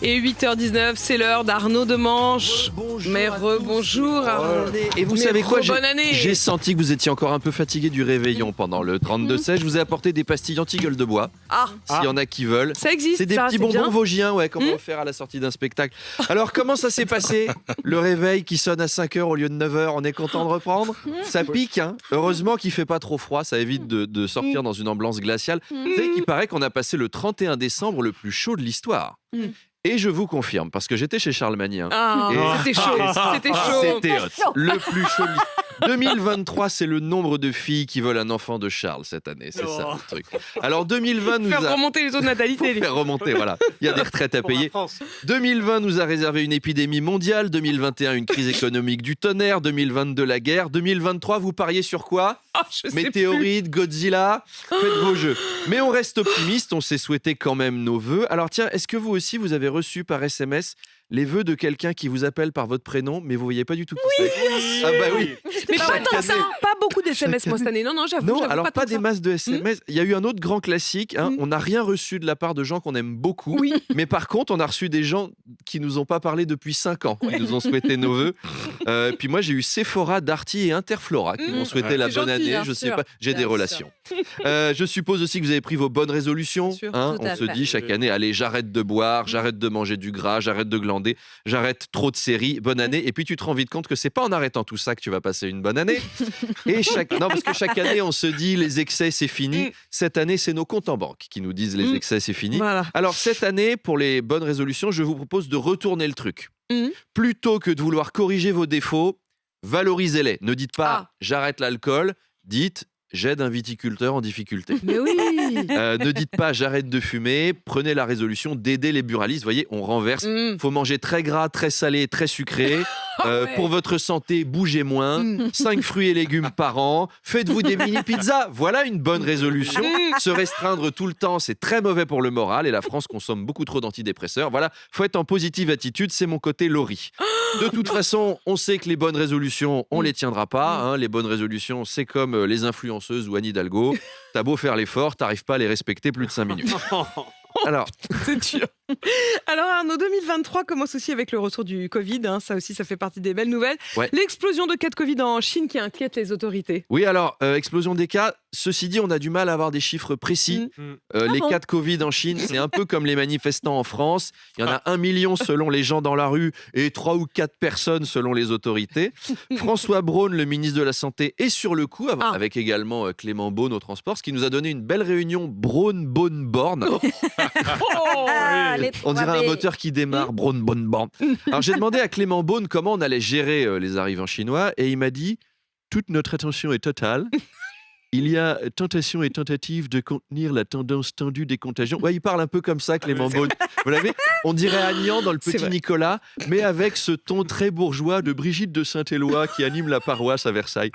Et 8h19, c'est l'heure d'Arnaud Demanche. Mais rebonjour Arnaud. Et vous savez quoi, bonne année. j'ai senti que vous étiez encore un peu fatigué du réveillon pendant le 32-16. Je vous ai apporté des pastilles anti-gueule de bois, s'il y en a qui veulent. Ça existe, c'est des ça, petits c'est bonbons bien. vosgiens qu'on va faire à la sortie d'un spectacle. Alors, comment ça s'est passé? Le réveil qui sonne à 5h au lieu de 9h, on est content de reprendre? Ça pique, hein. Heureusement qu'il fait pas trop froid, ça évite de sortir dans une ambiance glaciale. Vous savez qu'il paraît qu'on a passé le 31 décembre le plus chaud de l'histoire. Et je vous confirme, parce que j'étais chez Charles Magnin. C'était chaud, c'était chaud. C'était le plus chaud. 2023, c'est le nombre de filles qui veulent un enfant de Charles cette année. C'est ça le truc. Alors 2020 nous Faire a... remonter les taux de natalité. Faire remonter, voilà. Il y a des retraites à payer. 2020 nous a réservé une épidémie mondiale. 2021, une crise économique du tonnerre. 2022, la guerre. 2023, vous pariez sur quoi? Je sais Météorite, Godzilla, faites vos jeux. Mais on reste optimiste, on s'est souhaité quand même nos vœux. Alors tiens, est-ce que vous aussi, vous avez reçu par SMS les vœux de quelqu'un qui vous appelle par votre prénom, mais vous voyez pas du tout qui c'est? Ah bah oui. Mais pas tant que ça, pas beaucoup d'SMS Chaque moi cette année. Non, j'avoue. Non, alors pas tant des que ça. masses de SMS. Il y a eu un autre grand classique. On n'a rien reçu de la part de gens qu'on aime beaucoup. Oui. Mais par contre, on a reçu des gens qui nous ont pas parlé depuis 5 ans. Qui nous ont souhaité nos vœux. Puis moi, j'ai eu Sephora, Darty et Interflora qui m'ont souhaité la C'est bonne gentil, année. bien Je sais sûr. pas. J'ai des Bien relations. Je suppose aussi que vous avez pris vos bonnes résolutions. Bien sûr. Hein, Tout à on se fait. dit chaque année, allez, j'arrête de boire, j'arrête de manger du gras, j'arrête de glander, j'arrête trop de séries. Bonne année. Et puis tu te rends vite compte que c'est pas en arrêtant tout ça que tu vas passer une bonne année. Non, parce que chaque année, on se dit les excès, c'est fini. Cette année, c'est nos comptes en banque qui nous disent les excès, c'est fini. Voilà. Alors, cette année, pour les bonnes résolutions, je vous propose de retourner le truc. Plutôt que de vouloir corriger vos défauts, valorisez-les. Ne dites pas j'arrête l'alcool, dites j'aide un viticulteur en difficulté. Mais oui. Ne dites pas j'arrête de fumer, prenez la résolution d'aider les buralistes. Vous voyez, on renverse. Faut manger très gras, très salé, très sucré. Pour votre santé, bougez moins. 5 fruits et légumes par an. Faites-vous des mini-pizzas. Voilà une bonne résolution. Se restreindre tout le temps, c'est très mauvais pour le moral. Et la France consomme beaucoup trop d'antidépresseurs. Voilà, faut être en positive attitude. C'est mon côté Laurie. De toute façon, on sait que les bonnes résolutions, on les tiendra pas. Hein. Les bonnes résolutions, c'est comme les influenceuses ou Anne Hidalgo. T'as beau faire l'effort, t'arrives pas à les respecter plus de 5 minutes. Alors, C'est dur. Alors Arnaud, 2023 commence aussi avec le retour du Covid. Ça aussi, ça fait partie des belles nouvelles. Ouais. L'explosion de cas de Covid en Chine qui inquiète les autorités. oui, alors, explosion des cas. Ceci dit, on a du mal à avoir des chiffres précis. Les bon cas de Covid en Chine, c'est un peu comme les manifestants en France. Il y en a 1 million selon les gens dans la rue et 3 ou 4 personnes selon les autorités. François Braun, le ministre de la Santé, est sur le coup, avec également Clément Beaune au transport, ce qui nous a donné une belle réunion Braun-Beaune-Borne. Les On dirait 3B. un moteur qui démarre, Braun-Beaune-Borne. Alors j'ai demandé à Clément Beaune comment on allait gérer les arrivants chinois et il m'a dit « Toute notre attention est totale. Il y a tentation et tentative de contenir la tendance tendue des contagions. » Ouais, il parle un peu comme ça, Clément Beaune. Vous l'avez? On dirait Agnan dans Le C'est Petit vrai. Nicolas, mais avec ce ton très bourgeois de Brigitte de Saint-Éloi qui anime la paroisse à Versailles.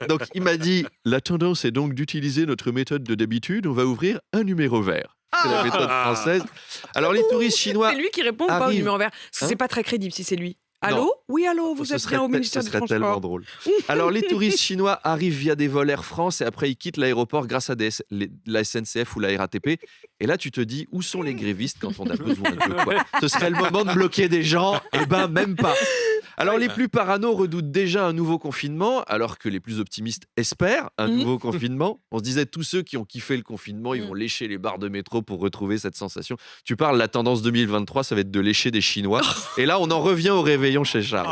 Donc il m'a dit « La tendance est donc d'utiliser notre méthode de d'habitude. On va ouvrir un numéro vert. » C'est la méthode française. Alors les touristes chinois... C'est lui qui répond ou pas au arrive. numéro vert? C'est pas très crédible si c'est lui. Allô? Oui, allô, vous Ce êtes serait bien au te- ministère ce du serait tellement Transport. drôle. Alors, les touristes chinois arrivent via des vols Air France et après, ils quittent l'aéroport grâce à la SNCF ou la RATP. Et là, tu te dis, où sont les grévistes quand on a besoin de quoi? Ce serait le moment de bloquer des gens? Eh ben, même pas. Alors, les plus parano redoutent déjà un nouveau confinement, alors que les plus optimistes espèrent un nouveau confinement. On se disait, tous ceux qui ont kiffé le confinement, ils vont lécher les barres de métro pour retrouver cette sensation. Tu parles, la tendance 2023, ça va être de lécher des Chinois. Et là, on en revient au réveillon chez Charles.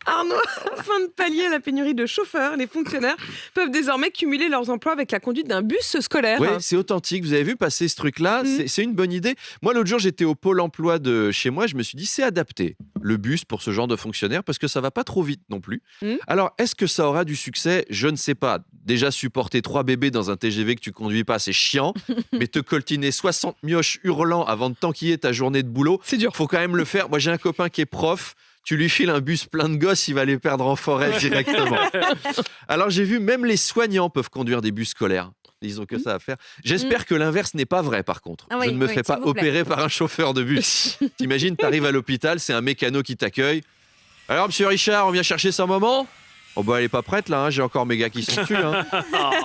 Arnaud, afin de pallier à la pénurie de chauffeurs, les fonctionnaires peuvent désormais cumuler leurs emplois avec la conduite d'un bus scolaire. Oui, c'est authentique. Vous avez vu passer ce truc-là, c'est une bonne idée. Moi, l'autre jour, j'étais au pôle emploi de chez moi. Je me suis dit, c'est adapté, le bus pour ce genre de fonctionnaire, parce que ça va pas trop vite non plus. Alors, est-ce que ça aura du succès? Je ne sais pas. Déjà, supporter 3 bébés dans un TGV que tu conduis pas, c'est chiant. Mais te coltiner 60 mioches hurlant avant de t'enquiller ta journée de boulot, C'est dur. faut quand même le faire. Moi, j'ai un copain qui est prof. Tu lui files un bus plein de gosses, il va les perdre en forêt directement. Alors, j'ai vu, même les soignants peuvent conduire des bus scolaires. Ils ont que ça à faire. J'espère que l'inverse n'est pas vrai, par contre. Ah oui, Je ne me oui, fais pas s'il vous plaît. opérer par un chauffeur de bus. T'imagines, t'arrives à l'hôpital, c'est un mécano qui t'accueille. Alors, monsieur Richard, on vient chercher sa maman? Oh bah elle est pas prête là, hein, j'ai encore mes gars qui sont dessus. Hein.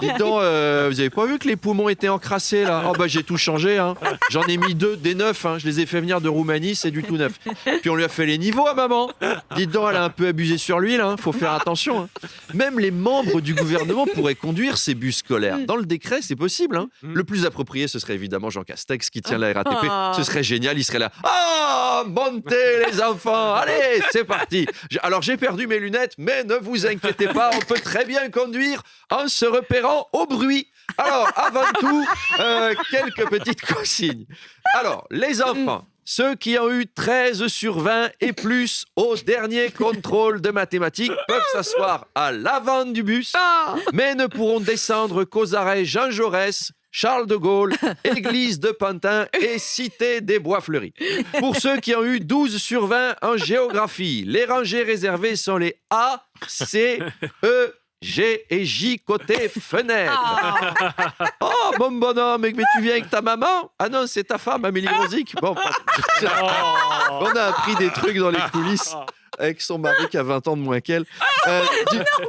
Dites donc, vous avez pas vu que les poumons étaient encrassés là? Oh bah j'ai tout changé, hein. J'en ai mis 2, des neufs, hein. Je les ai fait venir de Roumanie, c'est du tout neuf. Puis on lui a fait les niveaux à maman. Dites donc, elle a un peu abusé sur l'huile, hein. Faut faire attention. Hein. Même les membres du gouvernement pourraient conduire ces bus scolaires. Dans le décret, c'est possible. Hein. Le plus approprié, ce serait évidemment Jean Castex qui tient la RATP. Ce serait génial, il serait là. Ah, montez les enfants, allez, c'est parti. Alors j'ai perdu mes lunettes, mais ne vous inquiétez pas, on peut très bien conduire en se repérant au bruit. Alors, avant tout, quelques petites consignes. Alors, les enfants, ceux qui ont eu 13 sur 20 et plus au dernier contrôle de mathématiques peuvent s'asseoir à l'avant du bus, mais ne pourront descendre qu'aux arrêts Jean Jaurès, Charles de Gaulle, Église de Pantin et Cité des Bois-Fleuris. Pour ceux qui ont eu 12 sur 20 en géographie, les rangées réservées sont les A, C, E, G et J côté fenêtre. Oh, mon bonhomme, mais tu viens avec ta maman? Ah non, c'est ta femme, Amélie Rosic. Bon, on a appris des trucs dans les coulisses avec son mari qui a 20 ans de moins qu'elle. Non,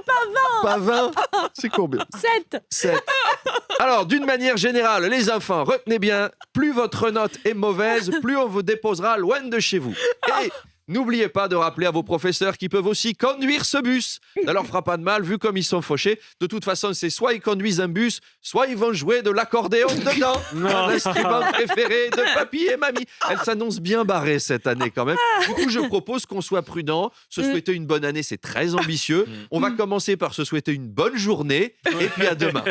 pas 20. Pas 20? C'est combien? 7. 7. Alors, d'une manière générale, les enfants, retenez bien, plus votre note est mauvaise, plus on vous déposera loin de chez vous. Et n'oubliez pas de rappeler à vos professeurs qu'ils peuvent aussi conduire ce bus. Ça leur fera pas de mal, vu comme ils sont fauchés. De toute façon, c'est soit ils conduisent un bus, soit ils vont jouer de l'accordéon dedans. L'instrument préféré de papy et mamie. Elle s'annonce bien barrée cette année quand même. Du coup, je propose qu'on soit prudent. Se souhaiter une bonne année, c'est très ambitieux. On va commencer par se souhaiter une bonne journée. Et puis à demain.